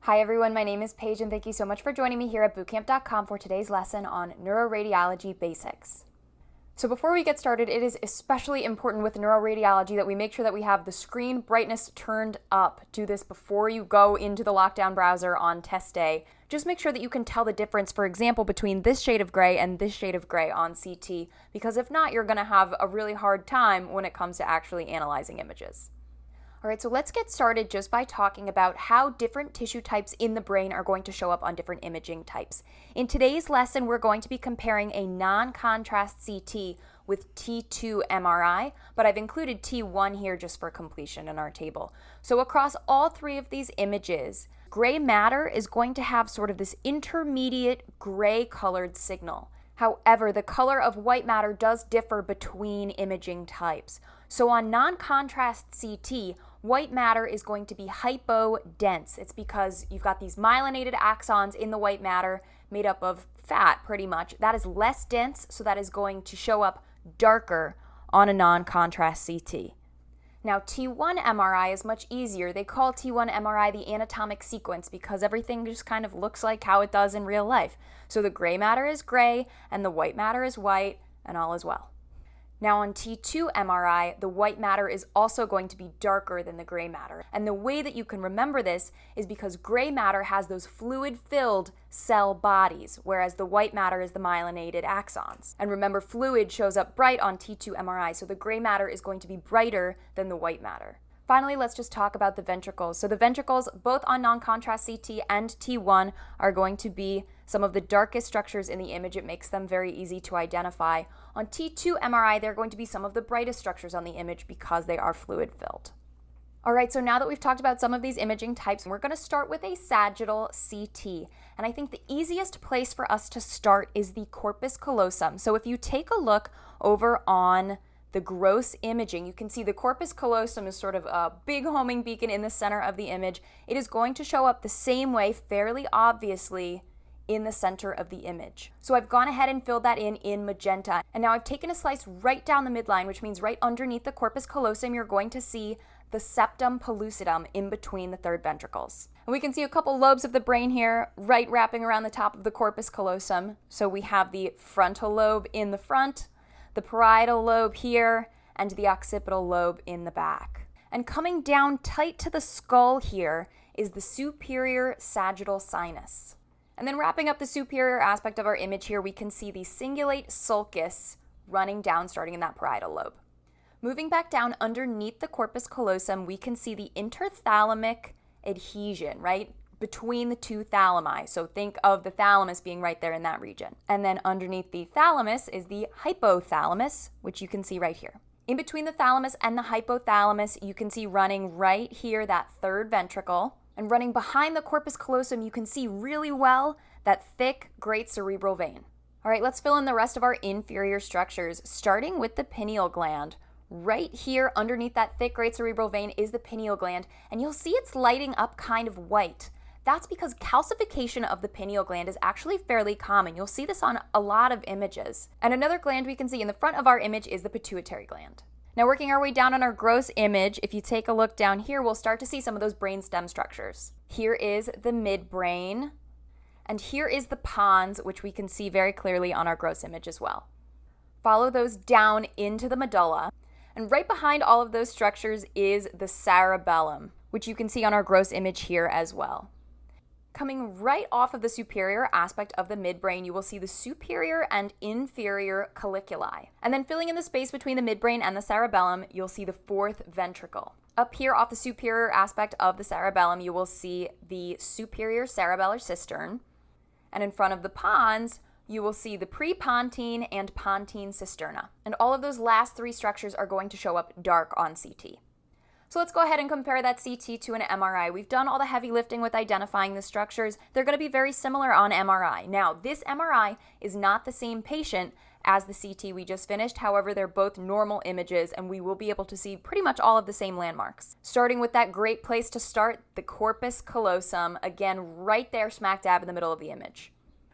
Hi everyone, my name is Paige and thank you so much for joining me here at bootcamp.com for today's lesson on Neuroradiology basics. So before we get started, it is especially important with neuroradiology that we make sure that we have the screen brightness turned up. Do this before you go into the lockdown browser on test day. Just make sure that you can tell the difference, for example, between this shade of gray and this shade of gray on CT, because if not, you're going to have a really hard time when it comes to actually analyzing images. All right, so let's get started just by talking about how different tissue types in the brain are going to show up on different imaging types. In today's lesson, we're going to be comparing a non-contrast CT with T2 MRI, but I've included T1 here just for completion in our table. So across all three of these images, gray matter is going to have sort of this intermediate gray colored signal. However, the color of white matter does differ between imaging types. So on non-contrast CT, white matter is going to be hypodense. It's because you've got these myelinated axons in the white matter made up of fat, pretty much. That is less dense, so that is going to show up darker on a non-contrast CT. Now, T1 MRI is much easier. They call T1 MRI the anatomic sequence because everything just kind of looks like how it does in real life. So the gray matter is gray and the white matter is white, and all is well. Now on T2 MRI, the white matter is also going to be darker than the gray matter. And the way that you can remember this is because gray matter has those fluid-filled cell bodies, whereas the white matter is the myelinated axons. And remember, fluid shows up bright on T2 MRI, so the gray matter is going to be brighter than the white matter. Finally, let's just talk about the ventricles. So the ventricles, both on non-contrast CT and T1, are going to be some of the darkest structures in the image. It makes them very easy to identify. On T2 MRI, they're going to be some of the brightest structures on the image because they are fluid-filled. All right, so now that we've talked about some of these imaging types, we're going to start with a sagittal CT. And I think the easiest place for us to start is the corpus callosum. So if you take a look over on the gross imaging, you can see the corpus callosum is sort of a big homing beacon in the center of the image. It is going to show up the same way, fairly obviously, in the center of the image. So I've gone ahead and filled that in magenta. And now I've taken a slice right down the midline, which means right underneath the corpus callosum, you're going to see the septum pellucidum in between the third ventricles. And we can see a couple lobes of the brain here, right wrapping around the top of the corpus callosum. So we have the frontal lobe in the front, the parietal lobe here, and the occipital lobe in the back. And coming down tight to the skull here is the superior sagittal sinus. And then wrapping up the superior aspect of our image here, we can see the cingulate sulcus running down, starting in that parietal lobe. Moving back down underneath the corpus callosum, we can see the interthalamic adhesion, right between the two thalami. So think of the thalamus being right there in that region. And then underneath the thalamus is the hypothalamus, which you can see right here. In between the thalamus and the hypothalamus, you can see running right here that third ventricle. And running behind the corpus callosum, you can see really well that thick, great cerebral vein. All right, let's fill in the rest of our inferior structures, starting with the pineal gland. Right here underneath that thick, great cerebral vein is the pineal gland, and you'll see it's lighting up kind of white. That's because calcification of the pineal gland is actually fairly common. You'll see this on a lot of images. And another gland we can see in the front of our image is the pituitary gland. Now working our way down on our gross image, if you take a look down here, we'll start to see some of those brainstem structures. Here is the midbrain, and here is the pons, which we can see very clearly on our gross image as well. Follow those down into the medulla, and right behind all of those structures is the cerebellum, which you can see on our gross image here as well. Coming right off of the superior aspect of the midbrain, you will see the superior and inferior colliculi. And then filling in the space between the midbrain and the cerebellum, you'll see the fourth ventricle. Up here off the superior aspect of the cerebellum, you will see the superior cerebellar cistern. And in front of the pons, you will see the prepontine and pontine cisterna. And all of those last three structures are going to show up dark on CT. So let's go ahead and compare that CT to an MRI. We've done all the heavy lifting with identifying the structures. They're going to be very similar on MRI. Now, this MRI is not the same patient as the CT we just finished. However, they're both normal images, and we will be able to see pretty much all of the same landmarks. Starting with that great place to start, the corpus callosum, again, right there smack dab in the middle of the image.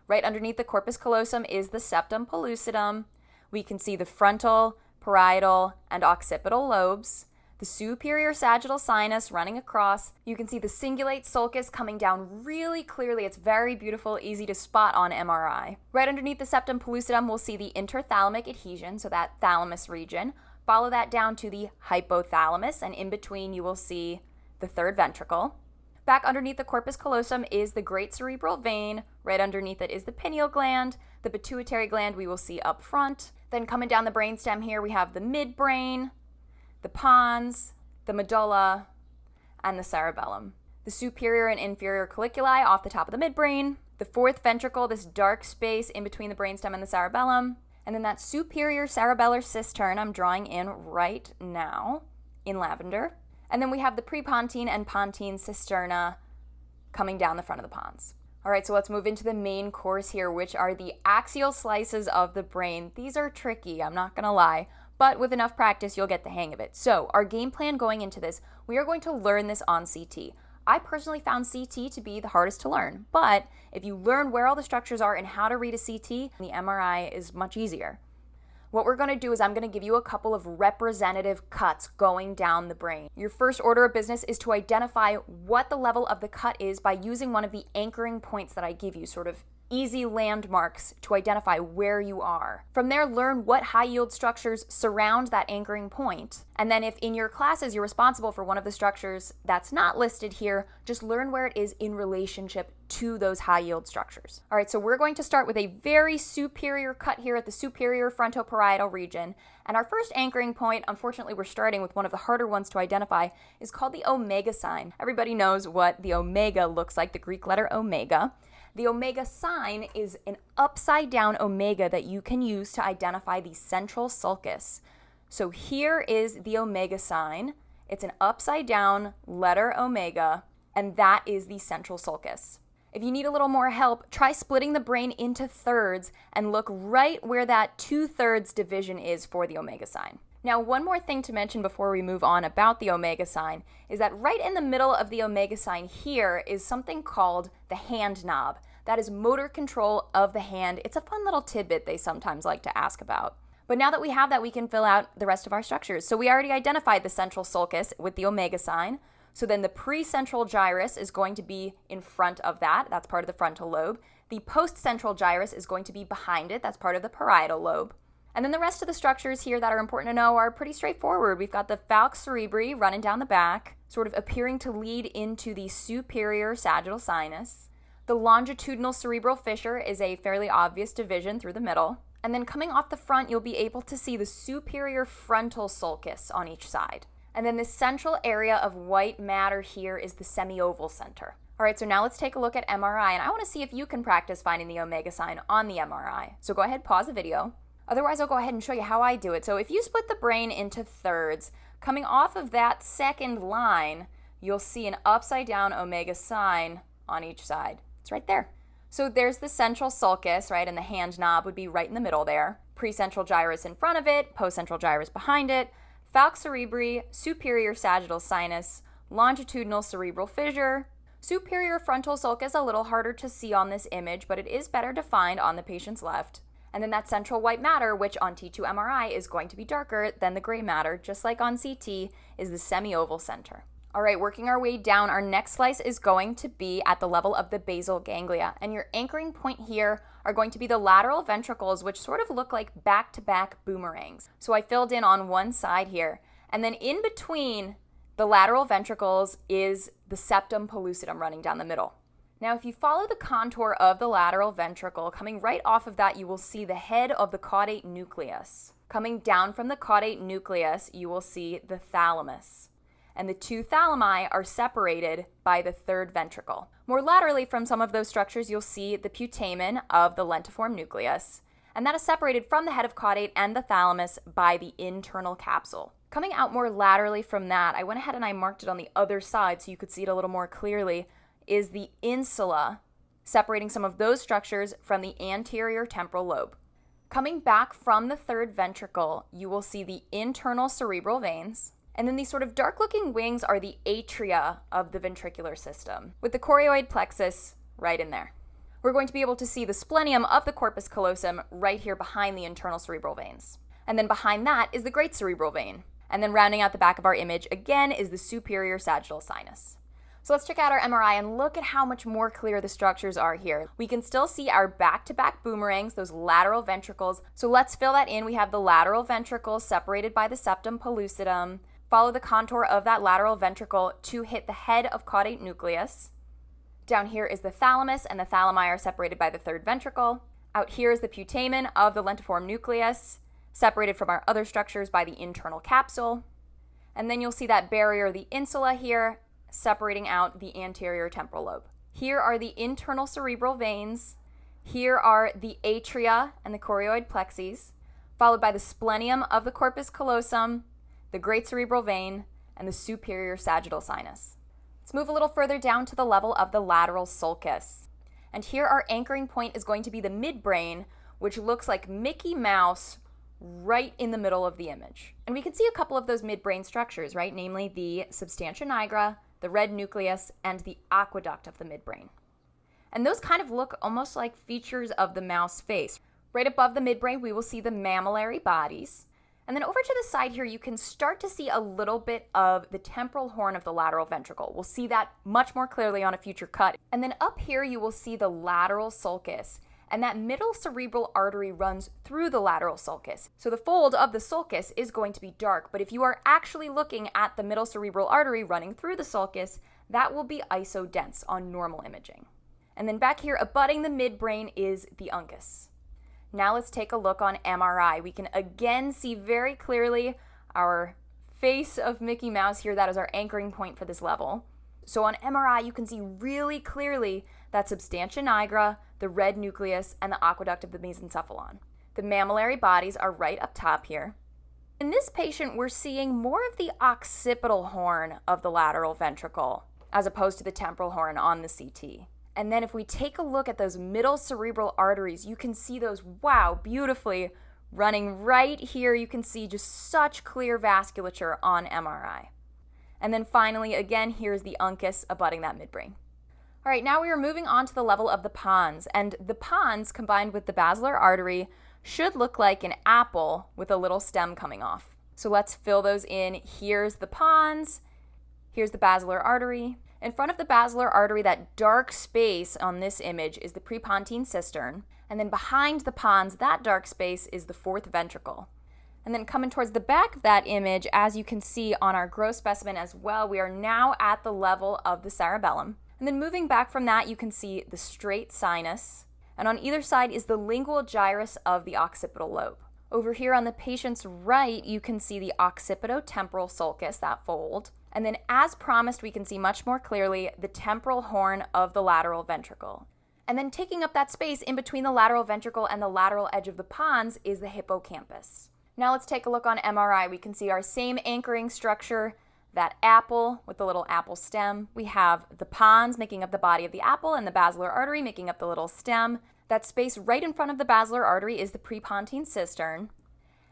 Right underneath the corpus callosum is the septum pellucidum. We can see the frontal, parietal, and occipital lobes. the superior sagittal sinus running across. You can see the cingulate sulcus coming down really clearly. It's very beautiful, easy to spot on MRI. Right underneath the septum pellucidum, we'll see the interthalamic adhesion, so that thalamus region. Follow that down to the hypothalamus, and in between you will see the third ventricle. Back underneath the corpus callosum is the great cerebral vein. Right underneath it is the pineal gland. The pituitary gland we will see up front. Then coming down the brainstem here, we have the midbrain, the pons, the medulla, and the cerebellum. The superior and inferior colliculi off the top of the midbrain. The fourth ventricle, this dark space in between the brainstem and the cerebellum. And then that superior cerebellar cistern I'm drawing in right now in lavender. And then we have the prepontine and pontine cisterna coming down the front of the pons. All right, so let's move into the main course here, which are the axial slices of the brain. These are tricky, I'm not gonna lie, but with enough practice, you'll get the hang of it. So our game plan going into this, we are going to learn this on CT. I personally found CT to be the hardest to learn, but if you learn where all the structures are and how to read a CT, the MRI is much easier. What we're going to do is I'm going to give you a couple of representative cuts going down the brain. Your first order of business is to identify what the level of the cut is by using one of the anchoring points that I give you, sort of easy landmarks to identify where you are. From there, learn what high-yield structures surround that anchoring point. And then if in your classes you're responsible for one of the structures that's not listed here, just learn where it is in relationship to those high-yield structures. All right, so we're going to start with a very superior cut here at the superior frontoparietal region. And our first anchoring point, unfortunately we're starting with one of the harder ones to identify, is called the omega sign. Everybody knows what the omega looks like, the Greek letter omega. The omega sign is an upside down omega that you can use to identify the central sulcus. So here is the omega sign. It's an upside down letter omega, and that is the central sulcus. If you need a little more help, try splitting the brain into thirds and look right where that 2/3 division is for the omega sign. Now, one more thing to mention before we move on about the omega sign is that right in the middle of the omega sign here is something called the hand knob. That is motor control of the hand. It's a fun little tidbit they sometimes like to ask about. But now that we have that, we can fill out the rest of our structures. So we already identified the central sulcus with the omega sign. So then the precentral gyrus is going to be in front of that. That's part of the frontal lobe. The postcentral gyrus is going to be behind it. That's part of the parietal lobe. And then the rest of the structures here that are important to know are pretty straightforward. We've got the falx cerebri running down the back, sort of appearing to lead into the superior sagittal sinus. The longitudinal cerebral fissure is a fairly obvious division through the middle. And then coming off the front, you'll be able to see the superior frontal sulcus on each side. And then this central area of white matter here is the semioval center. All right, so now let's take a look at MRI, and I want to see if you can practice finding the omega sign on the MRI. So go ahead, pause the video. Otherwise, I'll go ahead and show you how I do it. So if you split the brain into thirds, coming off of that second line, you'll see an upside down omega sign on each side. It's right there. So there's the central sulcus, right, and the hand knob would be right in the middle there. Precentral gyrus in front of it, postcentral gyrus behind it, falx cerebri, superior sagittal sinus, longitudinal cerebral fissure. Superior frontal sulcus a little harder to see on this image, but it is better defined on the patient's left. And then that central white matter, which on T2 MRI is going to be darker than the gray matter, just like on CT, is the semioval center. All right, working our way down, our next slice is going to be at the level of the basal ganglia. And your anchoring point here are going to be the lateral ventricles, which sort of look like back-to-back boomerangs. So I filled in on one side here. And then in between the lateral ventricles is the septum pellucidum running down the middle. Now, if you follow the contour of the lateral ventricle, coming right off of that, you will see the head of the caudate nucleus. Coming down from the caudate nucleus, you will see the thalamus. And the two thalami are separated by the third ventricle. More laterally from some of those structures, you'll see the putamen of the lentiform nucleus. And that is separated from the head of caudate and the thalamus by the internal capsule. Coming out more laterally from that, I went ahead and I marked it on the other side so you could see it a little more clearly, is the insula, separating some of those structures from the anterior temporal lobe. Coming back from the third ventricle, you will see the internal cerebral veins, and then these sort of dark-looking wings are the atria of the ventricular system, with the chorioid plexus right in there. We're going to be able to see the splenium of the corpus callosum right here behind the internal cerebral veins. And then behind that is the great cerebral vein. And then rounding out the back of our image again is the superior sagittal sinus. So let's check out our MRI and look at how much more clear the structures are here. We can still see our back-to-back boomerangs, those lateral ventricles. So let's fill that in. We have the lateral ventricle separated by the septum pellucidum. Follow the contour of that lateral ventricle to hit the head of caudate nucleus. Down here is the thalamus, and the thalami are separated by the third ventricle. Out here is the putamen of the lentiform nucleus, separated from our other structures by the internal capsule. And then you'll see that barrier, the insula here, separating out the anterior temporal lobe. Here are the internal cerebral veins. Here are the atria and the chorioid plexes, followed by the splenium of the corpus callosum, the great cerebral vein, and the superior sagittal sinus. Let's move a little further down to the level of the lateral sulcus. And here our anchoring point is going to be the midbrain, which looks like Mickey Mouse right in the middle of the image. And we can see a couple of those midbrain structures, right? Namely the substantia nigra, the red nucleus, and the aqueduct of the midbrain. And those kind of look almost like features of the mouse face. Right above the midbrain, we will see the mammillary bodies. And then over to the side here, you can start to see a little bit of the temporal horn of the lateral ventricle. We'll see that much more clearly on a future cut. And then up here, you will see the lateral sulcus. And that middle cerebral artery runs through the lateral sulcus. So the fold of the sulcus is going to be dark, but if you are actually looking at the middle cerebral artery running through the sulcus, that will be isodense on normal imaging. And then back here, abutting the midbrain is the uncus. Now let's take a look on MRI. We can again see very clearly our face of Mickey Mouse here. That is our anchoring point for this level. So on MRI, you can see really clearly that substantia nigra, the red nucleus, and the aqueduct of the mesencephalon. The mammillary bodies are right up top here. In this patient, we're seeing more of the occipital horn of the lateral ventricle as opposed to the temporal horn on the CT. And then if we take a look at those middle cerebral arteries, you can see those, wow, beautifully running right here. You can see just such clear vasculature on MRI. And then finally, again, here's the uncus abutting that midbrain. All right, now we are moving on to the level of the pons, and the pons combined with the basilar artery should look like an apple with a little stem coming off. So let's fill those in. Here's the pons, here's the basilar artery. In front of the basilar artery, that dark space on this image is the prepontine cistern, and then behind the pons, that dark space is the fourth ventricle. And then coming towards the back of that image, as you can see on our gross specimen as well, we are now at the level of the cerebellum. And then moving back from that, you can see the straight sinus. And on either side is the lingual gyrus of the occipital lobe. Over here on the patient's right, you can see the occipitotemporal sulcus, that fold. And then as promised, we can see much more clearly the temporal horn of the lateral ventricle. And then taking up that space in between the lateral ventricle and the lateral edge of the pons is the hippocampus. Now let's take a look on MRI. We can see our same anchoring structure, that apple with the little apple stem. We have the pons making up the body of the apple and the basilar artery making up the little stem. That space right in front of the basilar artery is the prepontine cistern.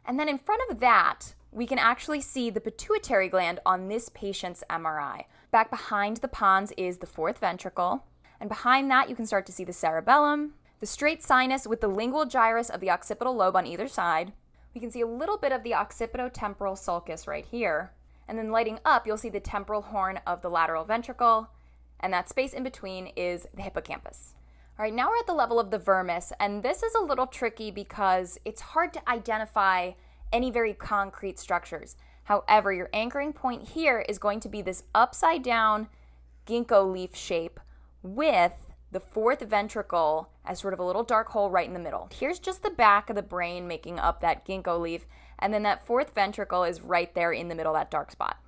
And then in front of that, we can actually see the pituitary gland on this patient's MRI. Back behind the pons is the fourth ventricle. And behind that, you can start to see the cerebellum, the straight sinus with the lingual gyrus of the occipital lobe on either side. We can see a little bit of the occipitotemporal sulcus right here. And then lighting up, you'll see the temporal horn of the lateral ventricle, and that space in between is the hippocampus. All right, now we're at the level of the vermis, and this is a little tricky because it's hard to identify any very concrete structures. However, your anchoring point here is going to be this upside down ginkgo leaf shape with the fourth ventricle as sort of a little dark hole right in the middle. Here's just the back of the brain making up that ginkgo leaf, and then that fourth ventricle is right there in the middle, that dark spot.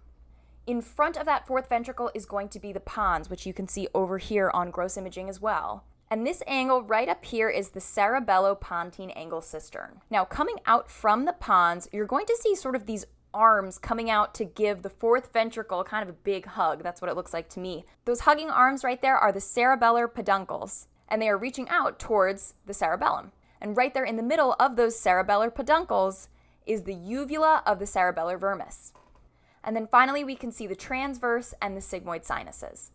In front of that fourth ventricle is going to be the pons, which you can see over here on gross imaging as well. And this angle right up here is the cerebellopontine angle cistern. Now, coming out from the pons, you're going to see sort of these arms coming out to give the fourth ventricle kind of a big hug. That's what it looks like to me. Those hugging arms right there are the cerebellar peduncles, and they are reaching out towards the cerebellum. And right there in the middle of those cerebellar peduncles is the uvula of the cerebellar vermis. And then finally, we can see the transverse and the sigmoid sinuses.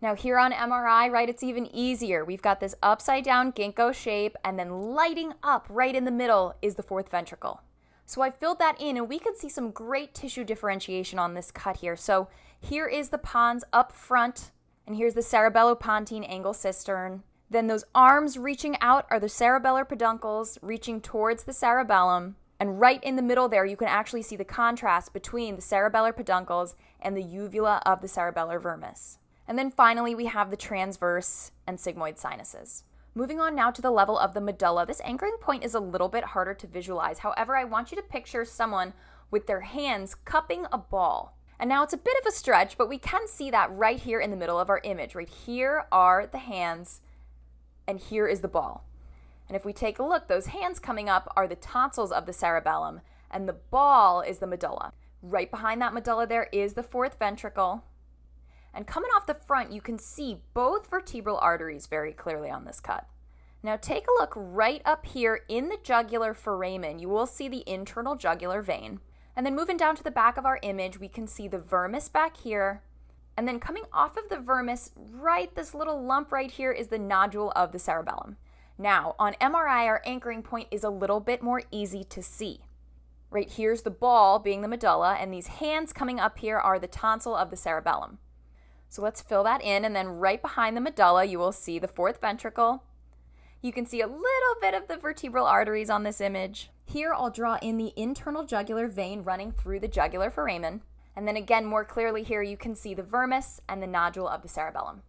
Now here on MRI, right, it's even easier. We've got this upside down ginkgo shape, and then lighting up right in the middle is the fourth ventricle. So I filled that in, and we could see some great tissue differentiation on this cut here. So here is the pons up front, and here's the cerebellopontine angle cistern. Then those arms reaching out are the cerebellar peduncles reaching towards the cerebellum. And right in the middle there, you can actually see the contrast between the cerebellar peduncles and the uvula of the cerebellar vermis. And then finally, we have the transverse and sigmoid sinuses. Moving on now to the level of the medulla. This anchoring point is a little bit harder to visualize. However, I want you to picture someone with their hands cupping a ball. And now it's a bit of a stretch, but we can see that right here in the middle of our image. Right here are the hands, and here is the ball. And if we take a look, those hands coming up are the tonsils of the cerebellum, and the ball is the medulla. Right behind that medulla there is the fourth ventricle. And coming off the front, you can see both vertebral arteries very clearly on this cut. Now take a look right up here in the jugular foramen. You will see the internal jugular vein. And then moving down to the back of our image, we can see the vermis back here. And then coming off of the vermis, right, this little lump right here is the nodule of the cerebellum. Now, on MRI, our anchoring point is a little bit more easy to see. Right here's the ball being the medulla, and these hands coming up here are the tonsil of the cerebellum. So let's fill that in, and then right behind the medulla, you will see the fourth ventricle. You can see a little bit of the vertebral arteries on this image. Here, I'll draw in the internal jugular vein running through the jugular foramen. And then again, more clearly here, you can see the vermis and the nodule of the cerebellum.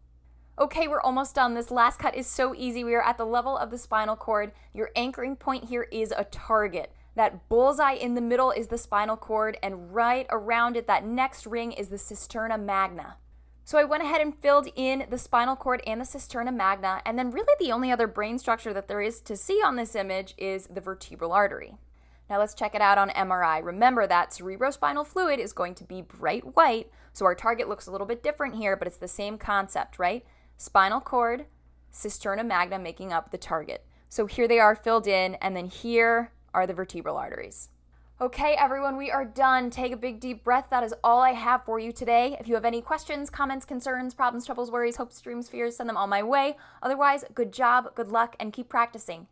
Okay, we're almost done. This last cut is so easy. We are at the level of the spinal cord. Your anchoring point here is a target. That bullseye in the middle is the spinal cord, and right around it, that next ring is the cisterna magna. So I went ahead and filled in the spinal cord and the cisterna magna, and then really the only other brain structure that there is to see on this image is the vertebral artery. Now let's check it out on MRI. Remember that cerebrospinal fluid is going to be bright white, so our target looks a little bit different here, but it's the same concept, right? Spinal cord, cisterna magna making up the target. So here they are filled in, and then here are the vertebral arteries. Okay, everyone, we are done. Take a big deep breath. That is all I have for you today. If you have any questions, comments, concerns, problems, troubles, worries, hopes, dreams, fears, send them all my way. Otherwise, good job, good luck, and keep practicing.